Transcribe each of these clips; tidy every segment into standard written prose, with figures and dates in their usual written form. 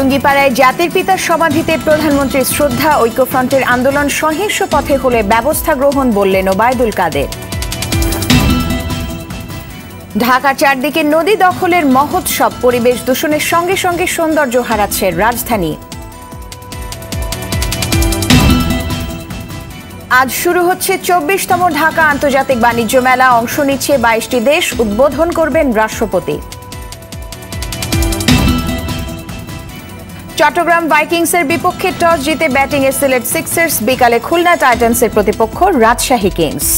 টুঙ্গিপাড়ায় জাতির পিতার সমাধিতে প্রধানমন্ত্রীর শ্রদ্ধা, ঐক্যফ্রন্টের আন্দোলন সহিংস পথে হলে ব্যবস্থা গ্রহণ বললেন ওবায়দুল কাদের। ঢাকার চারদিকে নদী দখলের মহোৎসব, পরিবেশ দূষণের সঙ্গে সঙ্গে সৌন্দর্য হারাচ্ছে রাজধানী। আজ শুরু হচ্ছে ২৪তম ঢাকা আন্তর্জাতিক বাণিজ্য মেলা। অংশ নিচ্ছে ২২টি দেশ। উদ্বোধন করবেন রাষ্ট্রপতি। চট্টগ্রাম ভাইকিংসের বিপক্ষে টস জিতে ব্যাটিংয়ে সিলেট সিক্সার্স। বিকালে খুলনা টাইটান্সের প্রতিপক্ষ রাজশাহী কিংস।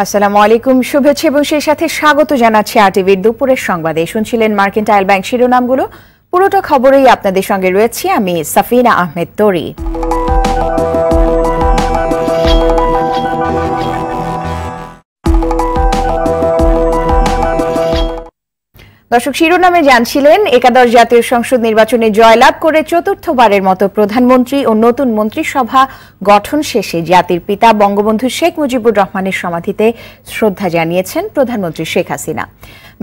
আসসালামু আলাইকুম, শুভেচ্ছা এবং সেই সাথে স্বাগত জানাচ্ছি আরটিভির দুপুরের সংবাদে। শুনছিলেন মার্কেন্টাইল ব্যাংক শিরোনামগুলো। পুরোটা খবরেই আপনাদের সঙ্গে রয়েছি আমি সাফিনা আহমেদ তরি। দর্শক, শিরোনামে জানছিলেন একাদশ জাতীয় সংসদ নির্বাচনে জয়লাভ করে চতুর্থবারের মতো প্রধানমন্ত্রী ও নতুন মন্ত্রিসভা গঠন শেষে জাতির পিতা বঙ্গবন্ধু শেখ মুজিবুর রহমানের সমাধিতে শ্রদ্ধা জানিয়েছেন প্রধানমন্ত্রী শেখ হাসিনা।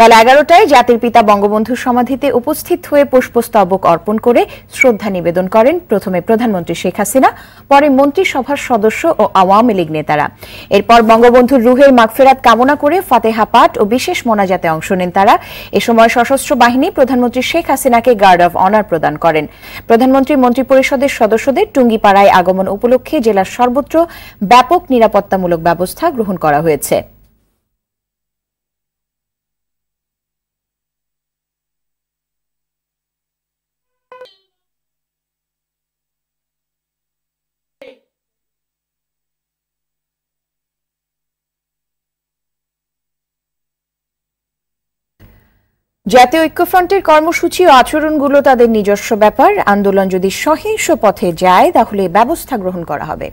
বেলা ১১টায় জাতির পিতা বঙ্গবন্ধুর সমাধিতে উপস্থিত হয়ে পুষ্পস্তবক অর্পণ করে শ্রদ্ধা নিবেদন করেন প্রথমে প্রধানমন্ত্রী শেখ হাসিনা, পরে মন্ত্রিসভার সদস্য ও আওয়ামী লীগ নেতারা। এরপর বঙ্গবন্ধুর রুহের মাগফিরাত কামনা করে ফাতেহা পাঠ ও বিশেষ মোনাজাতে অংশ নেন তারা। এ সময় সশস্ত্র বাহিনী প্রধানমন্ত্রী শেখ হাসিনাকে গার্ড অব অনার প্রদান করেন। প্রধানমন্ত্রী মন্ত্রিপরিষদের সদস্যদের টুঙ্গিপাড়ায় আগমন উপলক্ষে জেলার সর্বত্র ব্যাপক নিরাপত্তামূলক ব্যবস্থা গ্রহণ করা হয়েছে। জাতীয় ঐক্যফ্রন্টের কর্মসূচি ও আচরণগুলো তাদের নিজস্ব ব্যাপার। আন্দোলন যদি সহিংস পথে যায় তাহলে ব্যবস্থা গ্রহণ করা হবে।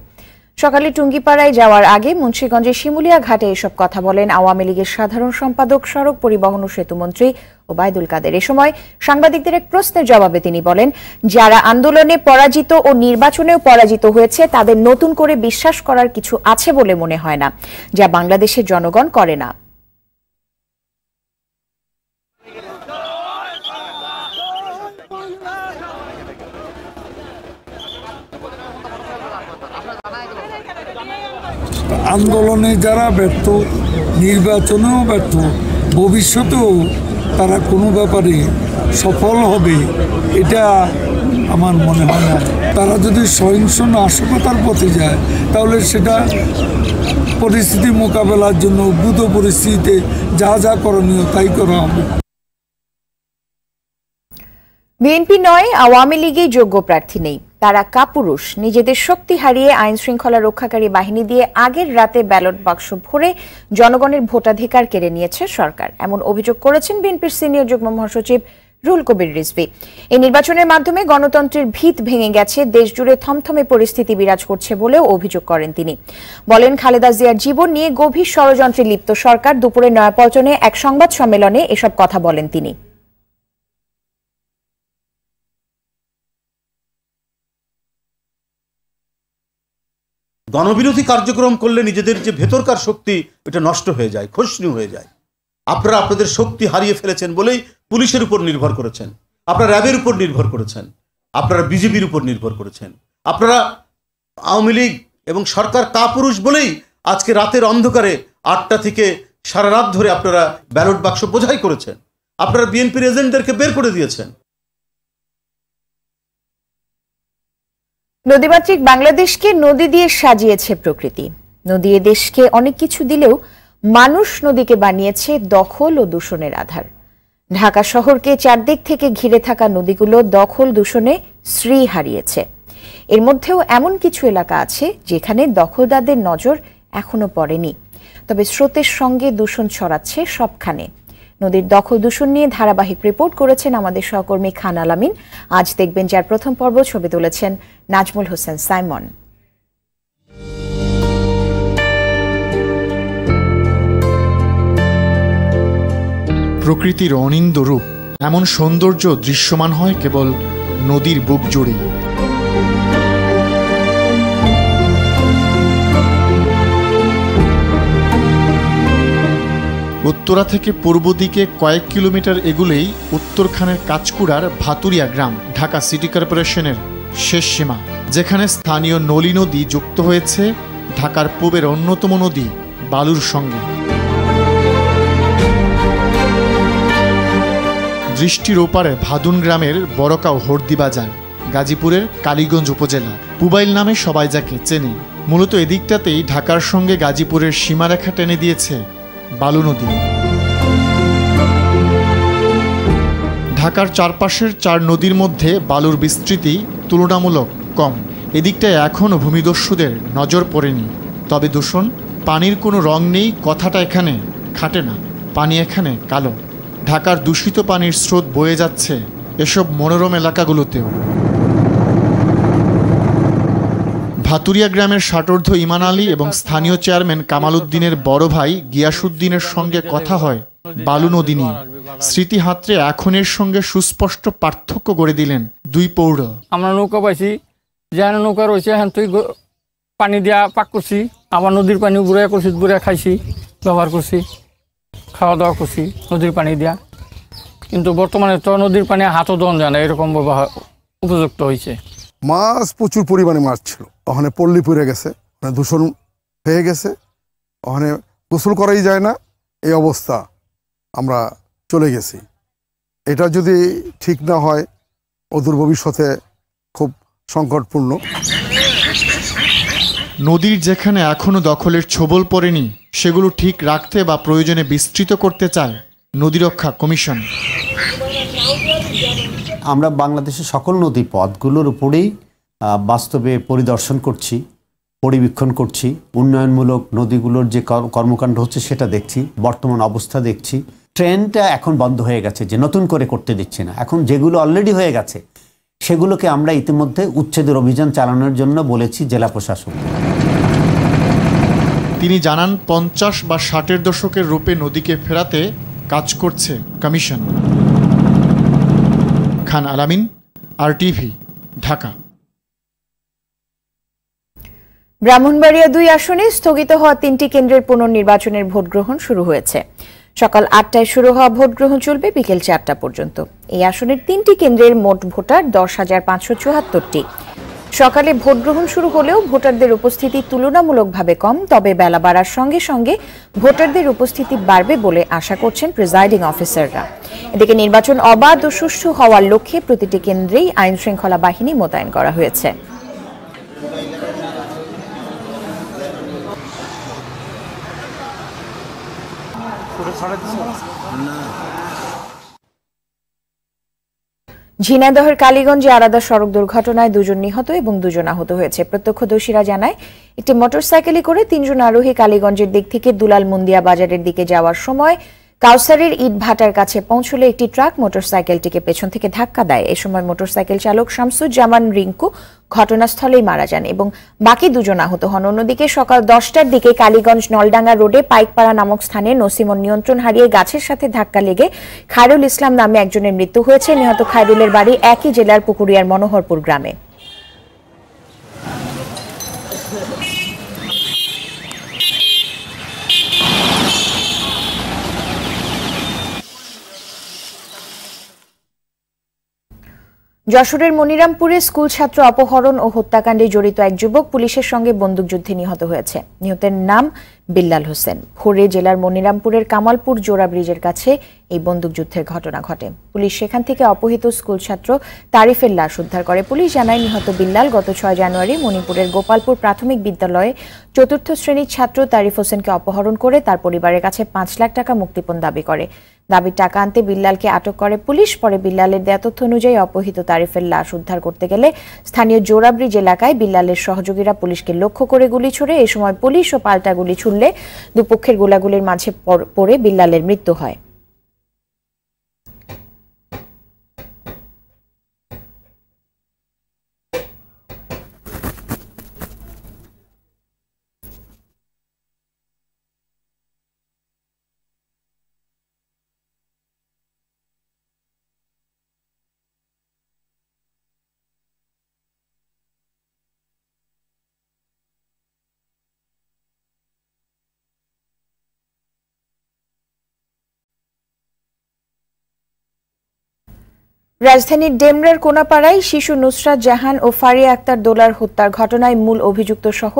সকালে টুঙ্গিপাড়ায় যাওয়ার আগে মুন্সিগঞ্জের শিমুলিয়া ঘাটে এসব কথা বলেন আওয়ামী লীগের সাধারণ সম্পাদক, সড়ক পরিবহন ও সেতুমন্ত্রী ওবায়দুল কাদের। এ সময় সাংবাদিকদের এক প্রশ্নের জবাবে তিনি বলেন, যারা আন্দোলনে পরাজিত ও নির্বাচনেও পরাজিত হয়েছে তাদের নতুন করে বিশ্বাস করার কিছু আছে বলে মনে হয় না, যা বাংলাদেশের জনগণ করে না। আন্দোলনে যারা ব্যর্থ, নির্বাচনেও ব্যর্থ, ভবিষ্যতেও তারা কোনো ব্যাপারে সফল হবে এটা আমার মনে হয় না। তারা যদি সহিংস নাশকতার পথে যায় তাহলে সেটা পরিস্থিতি মোকাবেলার জন্য উদ্ভূত পরিস্থিতিতে যা যা করণীয় তাই করা হবে। বিএনপি নয়, আওয়ামী লীগেই যোগ্য প্রার্থী নেই। তারা কাপুরুষ। নিজেদের শক্তি হারিয়ে আইন শৃঙ্খলা রক্ষাকারী বাহিনী দিয়ে আগের রাতে ব্যালট বাক্স ভরে জনগণের ভোটাধিকার কেড়ে নিয়েছে সরকার, এমন অভিযোগ করেছেন বিএনপির সিনিয়র যুগ্ম মহাসচিব রুহুল কবির রিজভী। এই নির্বাচনের মাধ্যমে গণতন্ত্রের ভিত ভেঙে গেছে, দেশজুড়ে থমথমে পরিস্থিতি বিরাজ করছে বলেও অভিযোগ করেন তিনি। বলেন, খালেদা জিয়ার জীবন নিয়ে গভীর ষড়যন্ত্রে লিপ্ত সরকার। দুপুরে নয়াপল্টনে এক সংবাদ সম্মেলনে এসব কথা বলেন তিনি। গণবিরোধী কার্যক্রম করলে নিজেদের যে ভেতরকার শক্তি এটা নষ্ট হয়ে যায়, খসনু হয়ে যায়। আপনারা আপনাদের শক্তি হারিয়ে ফেলেছেন বলেই পুলিশের উপর নির্ভর করেছেন, আপনারা র্যাবের উপর নির্ভর করেছেন, আপনারা বিজেপির উপর নির্ভর করেছেন, আপনারা আওয়ামী লীগ এবং সরকার কাপুরুষ বলেই আজকে রাতের অন্ধকারে ৮টা থেকে সারা রাত ধরে আপনারা ব্যালট বাক্স বোঝাই করেছেন, আপনারা বিএনপির এজেন্টদেরকে বের করে দিয়েছেন। নদীমাতৃক বাংলাদেশকে নদী দিয়ে সাজিয়েছে প্রকৃতি। নদী এ দেশকে অনেক কিছু দিলেও মানুষ নদীকে বানিয়েছে দখল ও দূষণের আধার। ঢাকা শহরকে চারদিক থেকে ঘিরে থাকা নদীগুলো দখল দূষণে শ্রী হারিয়েছে। এর মধ্যেও এমন কিছু এলাকা আছে যেখানে দখলদারদের নজর এখনো পড়েনি, তবে স্রোতের সঙ্গে দূষণ ছড়াচ্ছে সবখানে। নদীর দখল দূষণ নিয়ে ধারাবাহিক রিপোর্ট করেছেন আমাদের সহকর্মী খান আলামিন। আজ দেখবেন যার প্রথম পর্ব, ছবি তুলেছেন নাজমুল হোসেন সাইমন। প্রকৃতির অনিন্দ্য রূপ। এমন সৌন্দর্য দৃশ্যমান হয় কেবল নদীর বুক জুড়েই। উত্তরা থেকে পূর্ব দিকে কয়েক কিলোমিটার এগুলেই উত্তরখানের কাঁচকুড়ার ভাতুরিয়া গ্রাম ঢাকা সিটি কর্পোরেশনের শেষ সীমা, যেখানে স্থানীয় নলী নদী যুক্ত হয়েছে ঢাকার পূবের অন্যতম নদী বালুর সঙ্গে। দৃষ্টির ওপারে ভাদুন গ্রামের বড়কাও হরদি বাজার, গাজীপুরের কালীগঞ্জ উপজেলা, পুবাইল নামে সবাই যাকে চেনে। মূলত এদিকটাতেই ঢাকার সঙ্গে গাজীপুরের সীমারেখা টেনে দিয়েছে বালু নদী। ঢাকার চারপাশের 4 নদীর মধ্যে বালুর বিস্তৃতি তুলনামূলক কম। এদিকটায় এখনও ভূমিদস্যুদের নজর পড়েনি। তবে দূষণ, পানির কোনো রং নেই কথাটা এখানে খাটে না। পানি এখানে কালো। ঢাকার দূষিত পানির স্রোত বয়ে যাচ্ছে এসব মনোরম এলাকাগুলোতেও। ভাতুরিয়া গ্রামের ষাটোর্ধ্ব ইমান আলী এবং স্থানীয় চেয়ারম্যান কামাল উদ্দিনের বড় ভাই গিয়াসউদ্দিনের সঙ্গে কথা হয় বালু নদী নিয়ে। স্মৃতি হাতড়ে এখনের সঙ্গে সুস্পষ্ট পার্থক্য গড়ে দিলেন দুই পৌর। আমরা নৌকা পাইছি, যেখানে নৌকা রয়েছে এখান থেকে পানি দিয়া পাক করছি, আবার নদীর পানি বুড়া করছি, বুড়া খাইছি, ব্যবহার করছি, খাওয়া দাওয়া করছি নদীর পানি দিয়া। কিন্তু বর্তমানে তো নদীর পানি হাতও দেওয়া যায় না, এরকম ব্যবহার উপযুক্ত হয়েছে। মাছ প্রচুর পরিমাণে মাছ ছিল, ওখানে পল্লী পড়ে গেছে, দূষণ হয়ে গেছে, ওখানে গোসল করাই যায় না, এই অবস্থা আমরা চলে গেছি। এটা যদি ঠিক না হয় অদূর ভবিষ্যতে খুব সংকটপূর্ণ। নদীর যেখানে এখনো দখলের ছোবল পড়েনি সেগুলো ঠিক রাখতে বা প্রয়োজনে বিস্তৃত করতে চায় নদীরক্ষা কমিশন। আমরা বাংলাদেশের সকল নদী পথগুলোর উপরেই বাস্তবে পরিদর্শন করছি, পরিবীক্ষণ করছি, উন্নয়নমূলক নদীগুলোর যে কর্মকাণ্ড হচ্ছে সেটা দেখছি, বর্তমান অবস্থা দেখছি। ট্রেনটা এখন বন্ধ হয়ে গেছে যে নতুন করে করতে দিচ্ছে না, এখন যেগুলো অলরেডি হয়ে গেছে সেগুলোকে আমরা ইতিমধ্যে উচ্ছেদের অভিযান চালানোর জন্য বলেছি জেলা প্রশাসন। তিনি জানান 50 বা 60-এর দশকের রূপে নদীকে ফেরাতে কাজ করছে কমিশন। খান আলামিন, RTV, ঢাকা। ব্রাহ্মণবাড়িয়া 2 আসনে স্থগিত হওয়া 3টি কেন্দ্রের পুনর্নির্বাচনের ভোট গ্রহণ শুরু হয়েছে। সকাল 8টায় শুরু হওয়া ভোট গ্রহণ চলবে বিকেল 4টা পর্যন্ত। এই আসনের 3টি কেন্দ্রের মোট ভোটার 10,574টি। সকালে ভোট গ্রহণ শুরু হলেও ভোটারদের উপস্থিতি তুলনামূলকভাবে কম, তবে বেলা বাড়ার সঙ্গে সঙ্গে ভোটারদের উপস্থিতি বাড়বে বলে আশা করছেন প্রিজাইডিং অফিসাররা। এদিকে নির্বাচন অবাধ ও সুষ্ঠু হওয়ার লক্ষ্যে প্রতিটি কেন্দ্রেই আইন শৃঙ্খলা বাহিনী মোতায়েন করা হয়েছে। ঝিনাইদহের কালীগঞ্জে আলাদা সড়ক দুর্ঘটনায় 2 জন নিহত এবং 2 জন আহত হয়েছে। প্রত্যক্ষদর্শীরা জানায় একটি মোটরসাইকেলে করে 3 জন আরোহী কালীগঞ্জের দিক থেকে দুলাল মুন্দিয়া বাজারের দিকে যাওয়ার সময় কাউসারের ইট ভাটার কাছে পৌঁছলে একটি ট্রাক মোটরসাইকেলটিকে পেছন থেকে ধাক্কা দেয়। এ সময় মোটরসাইকেল চালক শামসুজ্জামান রিঙ্কু ঘটনাস্থলেই মারা যান এবং বাকি 2 জন আহত হন। অন্যদিকে সকাল 10টার দিকে কালীগঞ্জ নলডাঙ্গা রোডে পাইকপাড়া নামক স্থানে নসিমন নিয়ন্ত্রণ হারিয়ে গাছের সাথে ধাক্কা লেগে খায়রুল ইসলাম নামে একজনের মৃত্যু হয়েছে। নিহত খায়রুলের বাড়ি একই জেলার পুকুরিয়ার মনোহরপুর গ্রামে। যশোরের মনিরামপুরে স্কুল ছাত্র অপহরণ ও হত্যাকাণ্ডে জড়িত এক যুবক পুলিশের সঙ্গে বন্দুকযুদ্ধে নিহত হয়েছে। নিহতের নাম বিল্লাল হোসেন। ভোরে জেলার মনিরামপুরের কামালপুর জোড়া ব্রিজের কাছে এই বন্দুকযুদ্ধের ঘটনা ঘটে। পুলিশ সেখান থেকে অপহৃত স্কুল ছাত্র তারিফের লাশ উদ্ধার করে। পুলিশ জানায় নিহত বিল্লাল গত 6 জানুয়ারি মণিপুরের গোপালপুর প্রাথমিক বিদ্যালয়ে 4র্থ শ্রেণীর ছাত্র তারিফ হোসেনকে অপহরণ করে তার পরিবারের কাছে 5 লাখ টাকা মুক্তিপণ দাবি করে। দাবির টাকা আনতে বিল্লালকে আটক করে পুলিশ। পরে বিল্লালের দেয়া তথ্য অনুযায়ী অপহৃত তারিফের লাশ উদ্ধার করতে গেলে স্থানীয় জোড়া ব্রিজ এলাকায় বিল্লালের সহযোগীরা পুলিশকে লক্ষ্য করে গুলি ছোড়ে। এ সময় পুলিশ ও পাল্টা গুলি ছুড়লে দুপক্ষের গোলাগুলির মাঝে পড়ে বিল্লালের মৃত্যু হয়। রাজধানীর ডেমরার কোনাপাড়ায় শিশু নুসরাত জাহান ও ফারিয়া আক্তার দোলার হত্যার ঘটনায় মূল অভিযুক্ত সহ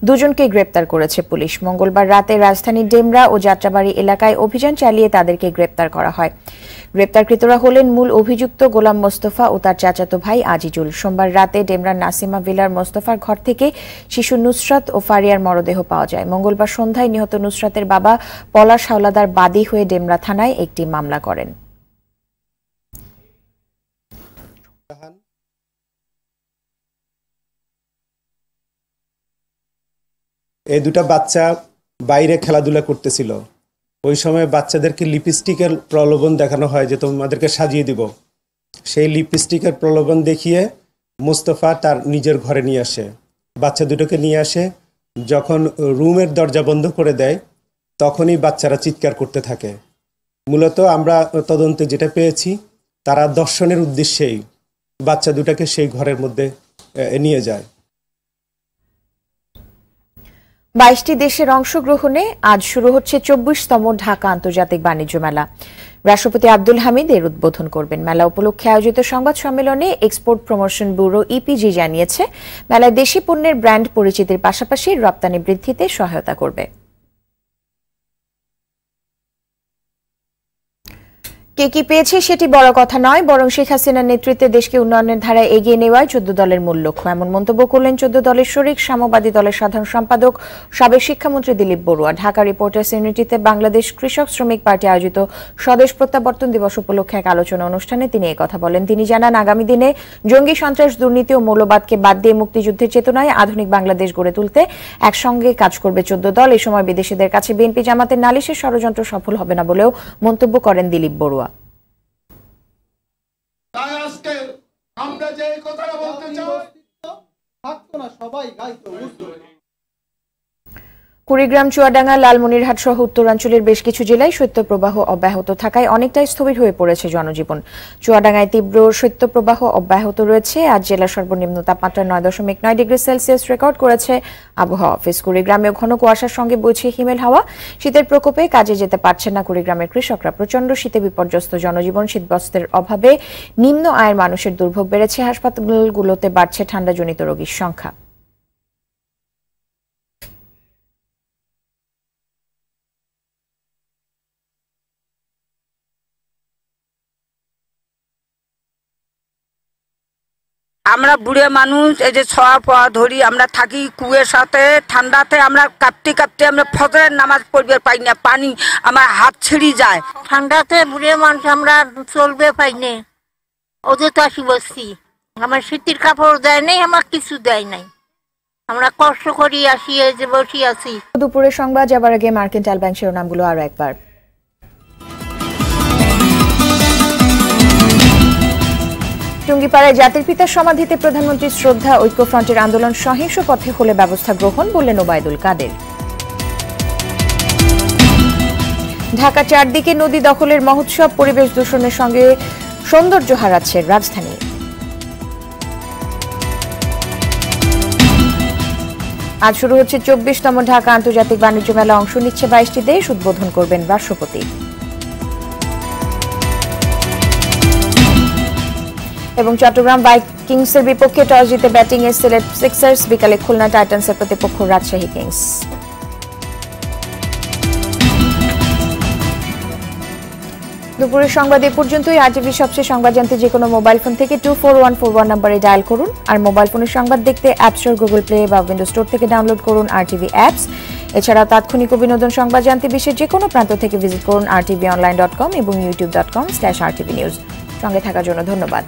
দুজনকে গ্রেপ্তার করেছে পুলিশ। মঙ্গলবার রাতে রাজধানীর ডেমরা ও যাত্রাবাড়ি এলাকায় অভিযান চালিয়ে তাদেরকে গ্রেপ্তার করা হয়। গ্রেপ্তারকৃতরা হলেন মূল অভিযুক্ত গোলাম মোস্তফা ও তার চাচাতো ভাই আজিজুল। সোমবার রাতে ডেমরার নাসিমা ভিলার মোস্তফার ঘর থেকে শিশু নুসরাত ও ফারিয়ার মরদেহ পাওয়া যায়। মঙ্গলবার সন্ধ্যায় নিহত নুসরাতের বাবা পলাশ হাওলাদার বাদী হয়ে ডেমরা থানায় একটি মামলা করেন। এই দুটা বাচ্চা বাইরে খেলাধুলা করতেছিল। ওই সময় বাচ্চাদেরকে লিপস্টিকের প্রলোভন দেখানো হয় যে তোমাদেরকে সাজিয়ে দিব। সেই লিপস্টিকের প্রলোভন দেখিয়ে মোস্তফা তার নিজের ঘরে নিয়ে আসে, বাচ্চা দুটোকে নিয়ে আসে। যখন রুমের দরজা বন্ধ করে দেয় তখনই বাচ্চারা চিৎকার করতে থাকে। মূলত আমরা তদন্তে যেটা পেয়েছি, তারা দর্শনের উদ্দেশ্যেই বাচ্চা দুটাকে সেই ঘরের মধ্যে নিয়ে যায়। 22টি দেশের অংশগ্রহণে আজ শুরু হচ্ছে 24তম ঢাকা আন্তর্জাতিক বাণিজ্য মেলা। রাষ্ট্রপতি আব্দুল হামিদ এর উদ্বোধন করবেন। মেলা উপলক্ষে আয়োজিত সংবাদ সম্মেলনে এক্সপোর্ট প্রমোশন ব্যুরো ইপিজি জানিয়েছে, মেলায় দেশি পণ্যের ব্র্যান্ড পরিচিতির পাশাপাশি রপ্তানি বৃদ্ধিতে সহায়তা করবে। কে কি পেয়েছে সেটি বড় কথা নয়, বরং শেখ হাসিনার নেতৃত্বে দেশকে উন্নয়নের ধারায় এগিয়ে নেওয়াই 14 দলের মূল লক্ষ্য, এমন মন্তব্য করলেন 14 দলের শরিক সাম্যবাদী দলের সাধারণ সম্পাদক সাবেক শিক্ষামন্ত্রী দিলীপ বড়ুয়া। ঢাকা রিপোর্টার্স ইউনিটিতে বাংলাদেশ কৃষক শ্রমিক পার্টি আয়োজিত স্বদেশ প্রত্যাবর্তন দিবস উপলক্ষে এক আলোচনা অনুষ্ঠানে তিনি একথা বলেন। তিনি জানান, আগামী দিনে জঙ্গি সন্ত্রাস, দুর্নীতি ও মৌলবাদকে বাদ দিয়ে মুক্তিযুদ্ধের চেতনায় আধুনিক বাংলাদেশ গড়ে তুলতে একসঙ্গে কাজ করবে 14 দল। এই সময় বিদেশিদের কাছে বিএনপি জামাতের নালিশের ষড়যন্ত্র সফল হবে না বলেও মন্তব্য করেন দিলীপ বড়ুয়া। আমরা যে কথাটা বলতে চাই, থাকতো না সবাই গাইতো। কুড়িগ্রাম, চুয়াডাঙ্গা, লালমনিরহাট সহ উত্তরাঞ্চলের বেশ কিছু জেলায় শৈত্যপ্রবাহ অব্যাহত থাকায় অনেকটাই স্থবির হয়ে পড়েছে জনজীবন। চুয়াডাঙ্গায় তীব্র শৈত্যপ্রবাহ অব্যাহত রয়েছে। আজ জেলার সর্বনিম্ন তাপমাত্রা 9.9 ডিগ্রি সেলসিয়াস রেকর্ড করেছে আবহাওয়া অফিস। কুড়িগ্রামেও ঘন কুয়াশার সঙ্গে বইছে হিমেল হাওয়া। শীতের প্রকোপে কাজে যেতে পারছেন না কুড়িগ্রামের কৃষকরা। প্রচন্ড শীতে বিপর্যস্ত জনজীবন। শীতবস্ত্রের অভাবে নিম্ন আয়ের মানুষের দুর্ভোগ বেড়েছে। হাসপাতালগুলোতে বাড়ছে ঠান্ডাজনিত রোগীর সংখ্যা। আমরা বুড়ে মানুষ, এই যে ছোঁয়া পোয়া ধরি, আমরা থাকি কুয়ের সাথে, ঠান্ডাতে আমরা কাঁপতে কাঁপতে আমরা ফজরের নামাজ পড়বে পাই না, পানি আমার হাত ছিঁড়ি যায়। ঠান্ডাতে বুড়ে মানুষ আমরা চলবে পাই না, ওদের তো আসি বসছি। আমার শীতের কাপড় দেয় নাই, আমার কিছু দেয় নাই, আমরা কষ্ট করি আসি, এই যে বসি আছি। দুপুরের সংবাদ যাবার আগে মার্কেন্টাইল ব্যাংক শিরোনামগুলো আরো একবার। টুঙ্গিপাড়ায় জাতির পিতার সমাধিতে প্রধানমন্ত্রীর শ্রদ্ধা, ঐক্যফ্রন্টের আন্দোলন সহিংস পথে হলে ব্যবস্থা গ্রহণ, বললেন ওবায়দুল কাদের। ঢাকা চারদিকে নদী দখলের মহোৎসব, পরিবেশ দূষণের সঙ্গে সৌন্দর্য হারাচ্ছে রাজধানী। আজ শুরু হচ্ছে 24তম ঢাকা আন্তর্জাতিক বাণিজ্য মেলা। অংশ নিচ্ছে 22টি দেশ। উদ্বোধন করবেন রাষ্ট্রপতি। এবং চট্টগ্রাম ভাইকিংসের বিপক্ষে টস জিতে ব্যাটিং এ সিলেট সিক্সার্স। বিকালে খুলনা টাইটান্সের প্রতিপক্ষ রাজশাহী কিংস। দুপুরের সংবাদ এ পর্যন্তই। আরটিভি সবচেয়ে সংবাদ জানতে যে কোনো মোবাইল ফোন থেকে 24141 নম্বরে ডায়াল করুন। আর মোবাইল ফোনের সংবাদ দেখতে অ্যাপ স্টোর, গুগল প্লে বা উইন্ডো স্টোর থেকে ডাউনলোড করুন আরটিভি অ্যাপস। এছাড়া তাৎক্ষণিক ও বিনোদন সংবাদ জানতে বিশ্বের যে কোনো প্রান্ত থেকে ভিজিট করুন rtvonline.com এবং youtube.com/rtvnews। সঙ্গে থাকার জন্য ধন্যবাদ।